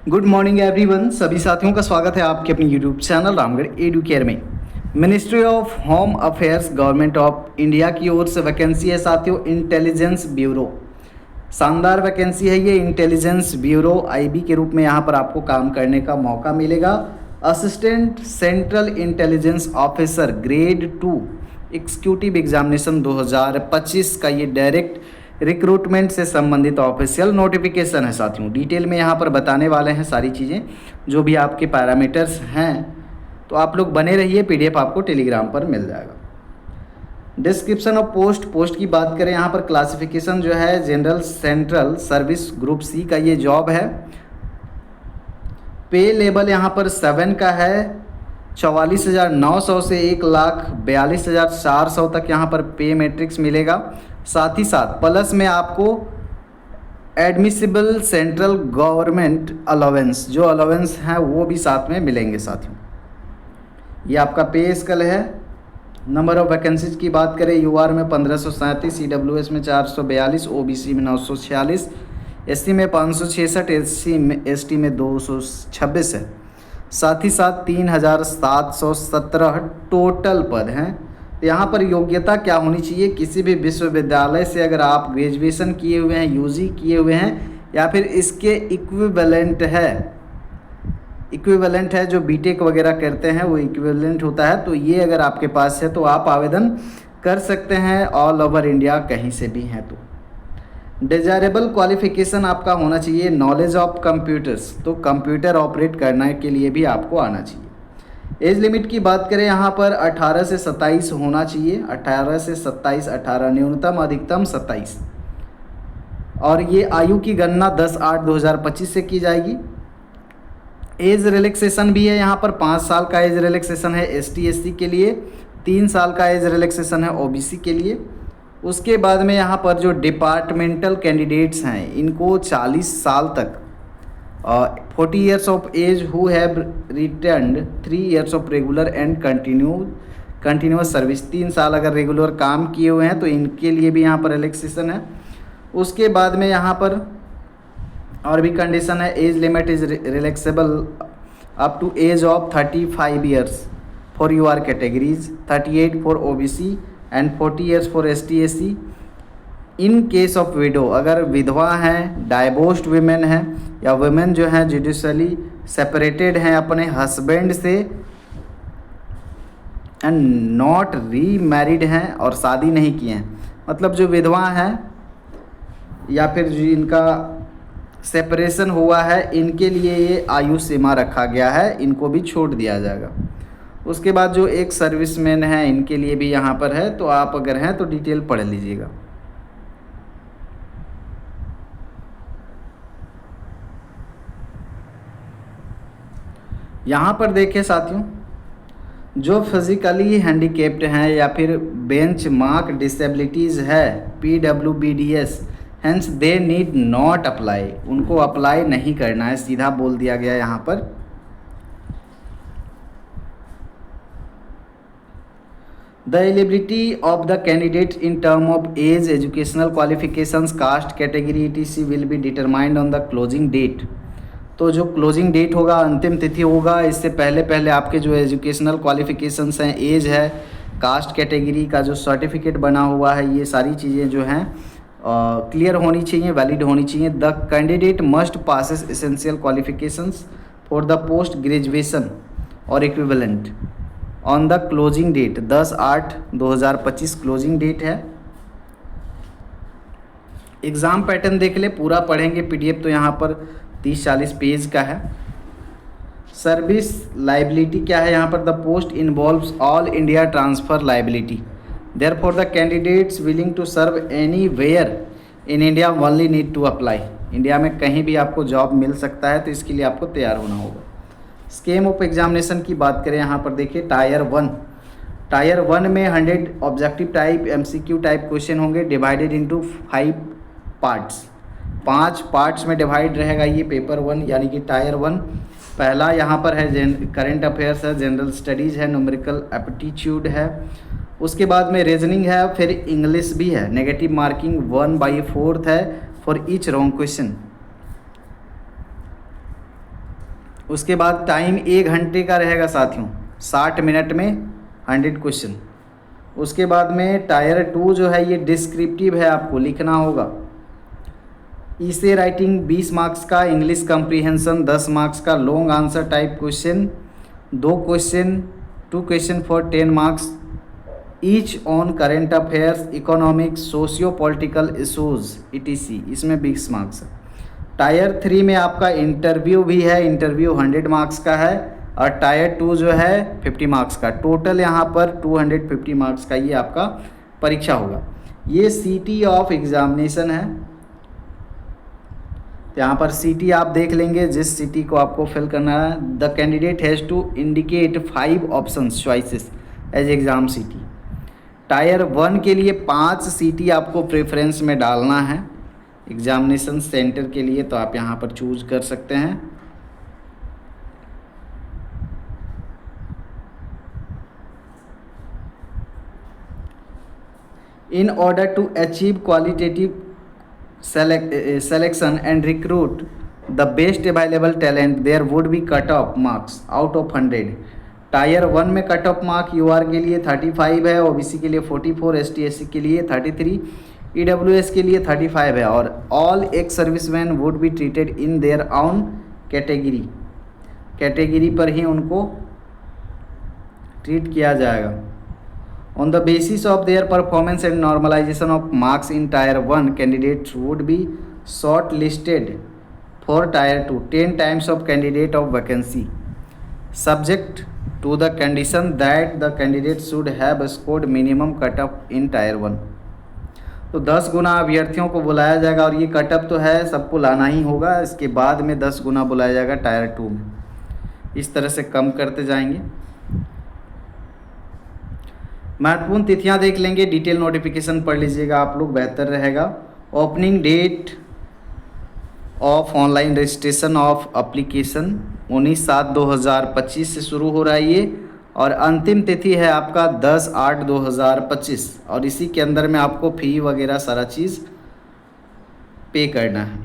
Good morning everyone. सभी साथियों का स्वागत है आपके अपने YouTube channel Ramgarh edu care में। Ministry of home affairs government of India की ओर से वैकेंसी है साथियों, इंटेलिजेंस ब्यूरो। शानदार वैकेंसी है ये। इंटेलिजेंस ब्यूरो आईबी के रूप में यहाँ पर आपको काम करने का मौका मिलेगा। Assistant central intelligence officer grade 2 executive examination 2025 का ये डायरेक्ट रिक्रूटमेंट से संबंधित ऑफिशियल नोटिफिकेशन है साथियों। डिटेल में यहाँ पर बताने वाले हैं सारी चीज़ें, जो भी आपके पैरामीटर्स हैं। तो आप लोग बने रहिए, पीडीएफ आपको टेलीग्राम पर मिल जाएगा। डिस्क्रिप्शन ऑफ पोस्ट की बात करें, यहाँ पर क्लासिफिकेशन जो है general central service group C का ये जॉब है। पे लेवल यहाँ पर 7 का है, 44,900 से 1,42,400 तक यहाँ पर पे मैट्रिक्स मिलेगा। साथ ही साथ प्लस में आपको एडमिसिबल सेंट्रल गवर्नमेंट अलावेंस, जो अलावेंस हैं वो भी साथ में मिलेंगे साथियों। ये आपका पे स्केल है। नंबर ऑफ वैकेंसीज की बात करें, यूआर में 1537, सीडब्ल्यूएस में 442, ओबीसी में 946, एससी में 566, एसटी में 226 है। साथ ही साथ 3,717 टोटल पद हैं। यहाँ पर योग्यता क्या होनी चाहिए? किसी भी विश्वविद्यालय से अगर आप ग्रेजुएशन किए हुए हैं, यूजी किए हुए हैं, या फिर इसके इक्विवेलेंट है जो बीटेक वगैरह करते हैं वो इक्विवेलेंट होता है, तो ये अगर आपके पास है तो आप आवेदन कर सकते हैं ऑल ओवर इंडिया कहीं से भी हैं। तो डिजायरेबल क्वालिफिकेशन आपका होना चाहिए नॉलेज ऑफ कंप्यूटर्स, तो कंप्यूटर ऑपरेट करने के लिए भी आपको आना चाहिए। एज लिमिट की बात करें, यहाँ पर 18 से 27 होना चाहिए। 18 से 27, 18 न्यूनतम, अधिकतम 27। और ये आयु की गणना 10/8/2025 से की जाएगी। एज रिलैक्सेशन भी है यहाँ पर, 5 साल का एज रिलैक्सेशन है एसटी एससी के लिए, 3 साल का एज रिलैक्सेशन है ओबीसी के लिए। उसके बाद में यहाँ पर जो डिपार्टमेंटल कैंडिडेट्स हैं इनको 40 साल तक 40 years of age who have returned 3 years of regular and continuous service, 3 साल अगर रेगुलर काम किए हुए हैं तो इनके लिए भी यहाँ पर रिलैक्सेशन है। उसके बाद में यहाँ पर और भी कंडीशन है, age limit is relaxable up to age of 35 years for UR categories, 38 for OBC and 40 years for ST SC. In case of widow, अगर विधवा हैं, डाइवोर्स्ड वीमेन हैं, या वुमेन जो हैं जुडिशली सेपरेटेड हैं अपने हस्बैंड से एंड नॉट रीमैरिड हैं और शादी नहीं किए हैं, मतलब जो विधवा हैं या फिर जो इनका सेपरेशन हुआ है, इनके लिए ये आयु सीमा रखा गया है, इनको भी छोड़ दिया जाएगा। उसके बाद जो एक सर्विसमैन हैं इनके लिए भी यहाँ पर है, तो आप अगर हैं तो डिटेल पढ़ लीजिएगा। यहाँ पर देखें साथियों, जो फिज़िकली हैंडीकेप्ड हैं या फिर बेंच मार्क डिसेबिलिटीज़ है PWBDS, hence they need not apply, उनको अप्लाई नहीं करना है, सीधा बोल दिया गया यहाँ पर। The eligibility of the candidate in term of age, educational qualifications, caste category etc will be determined on the closing date. तो जो क्लोजिंग डेट होगा, अंतिम तिथि होगा, इससे पहले आपके जो एजुकेशनल क्वालिफिकेशंस हैं, एज है, कास्ट कैटेगरी का जो सर्टिफिकेट बना हुआ है, ये सारी चीज़ें जो हैं क्लियर होनी चाहिए, वैलिड होनी चाहिए। The candidate must possess essential qualifications for the post graduation और equivalent on the closing date 10/8/2025 closing date है। एग्ज़ाम पैटर्न देख ले, पूरा पढ़ेंगे पीडीएफ तो यहाँ पर 30-40 पेज का है। सर्विस लाइबिलिटी क्या है यहाँ पर? The post involves all India transfer liability, therefore the candidates willing to serve anywhere in India only need to apply. India में कहीं भी आपको जॉब मिल सकता है, तो इसके लिए आपको तैयार होना होगा। स्कीम ऑफ एग्जामिनेशन की बात करें, यहाँ पर देखिए टायर 1 में 100 objective type MCQ type question होंगे, डिवाइडेड इनटू 5 पार्ट्स, 5 पार्ट्स में डिवाइड रहेगा ये पेपर 1 यानी कि टायर 1। पहला यहाँ पर है करंट अफेयर्स है, जनरल स्टडीज़ है, न्यूमेरिकल एप्टीट्यूड है, उसके बाद में रीजनिंग है, फिर इंग्लिश भी है। नेगेटिव मार्किंग 1/4 है फॉर ईच रॉन्ग क्वेश्चन। उसके बाद टाइम 1 घंटे का रहेगा साथियों, 60 मिनट में 100 क्वेश्चन। उसके बाद में टायर 2 जो है ये डिस्क्रिप्टिव है, आपको लिखना होगा। इसे राइटिंग 20 मार्क्स का, इंग्लिश कम्प्रीहेंशन 10 मार्क्स का, long answer type question 2 question, 2 question for 10 marks each on current affairs, economics, socio political issues etc, इसमें 20 मार्क्स है। टायर 3 में आपका इंटरव्यू भी है, इंटरव्यू 100 मार्क्स का है, और टायर 2 जो है 50 मार्क्स का। टोटल यहाँ पर 250 मार्क्स का ये आपका परीक्षा होगा। ये सिटी ऑफ एग्जामिनेशन है। यहाँ पर सिटी आप देख लेंगे, जिस सिटी को आपको फिल करना है। The candidate has to indicate 5 options choices as exam city. Tier 1 के लिए 5 सिटी आपको प्रेफरेंस में डालना है एग्जामिनेशन सेंटर के लिए, तो आप यहाँ पर चूज कर सकते हैं। In order to achieve qualitative selection and recruit the best available talent, there would be cut off marks out of 100। Tyre 1 में कट ऑफ मार्क यूआर के लिए 35 है, ओबीसी के लिए 44, एसटी एससी के लिए 33, ईडब्ल्यूएस के लिए 35 है, और all ex serviceman would be treated in their on category पर ही उनको ट्रीट किया जाएगा। On the basis of their performance and normalization of marks in Tier 1, candidates would be shortlisted for Tier 2, 10 times of candidate of vacancy, subject to the condition that the candidate should have scored minimum cut-off in Tier 1। तो 10 गुना अभ्यर्थियों को बुलाया जाएगा, और ये cut up तो है, सबको लाना ही होगा। इसके बाद में 10 गुना बुलाया जाएगा Tier 2 में। इस तरह से कम करते जाएंगे। महत्वपूर्ण तिथियां देख लेंगे, डिटेल नोटिफिकेशन पढ़ लीजिएगा आप लोग, बेहतर रहेगा। Opening date of online registration of application 19/7/2025 से शुरू हो रहा है ये, और अंतिम तिथि है आपका 10/8/2025, और इसी के अंदर में आपको फ़ी वगैरह सारा चीज़ पे करना है।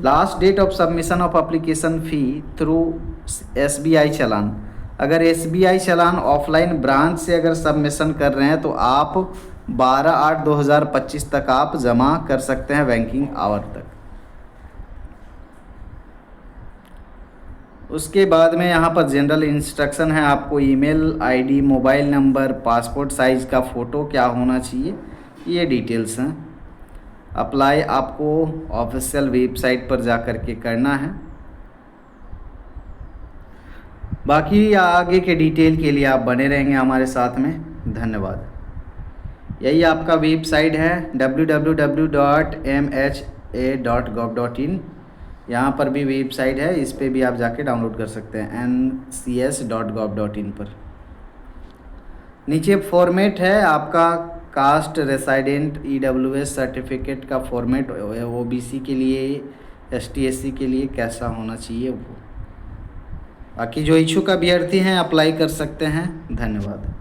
Last date of submission of application fee through SBI चालान। अगर SBI चालान ऑफलाइन ब्रांच से अगर सबमिशन कर रहे हैं तो आप 12/8/2025 तक आप जमा कर सकते हैं, बैंकिंग आवर तक। उसके बाद में यहाँ पर जनरल इंस्ट्रक्शन है, आपको email ID, mobile number, passport size का फ़ोटो क्या होना चाहिए, ये डिटेल्स हैं। अप्लाई आपको ऑफिशियल वेबसाइट पर जा कर के करना है। बाकी आगे के डिटेल के लिए आप बने रहेंगे हमारे साथ में। धन्यवाद। यही आपका वेबसाइट है www.mha.gov.in। यहाँ पर भी वेबसाइट है, इस पे भी आप जाके डाउनलोड कर सकते हैं ncs.gov.in पर। नीचे फॉर्मेट है आपका कास्ट रेसिडेंट EWS सर्टिफिकेट का फॉर्मेट, OBC के लिए, ST SC के लिए कैसा होना चाहिए वो। बाकी जो इच्छुक अभ्यर्थी हैं अप्लाई कर सकते हैं। धन्यवाद।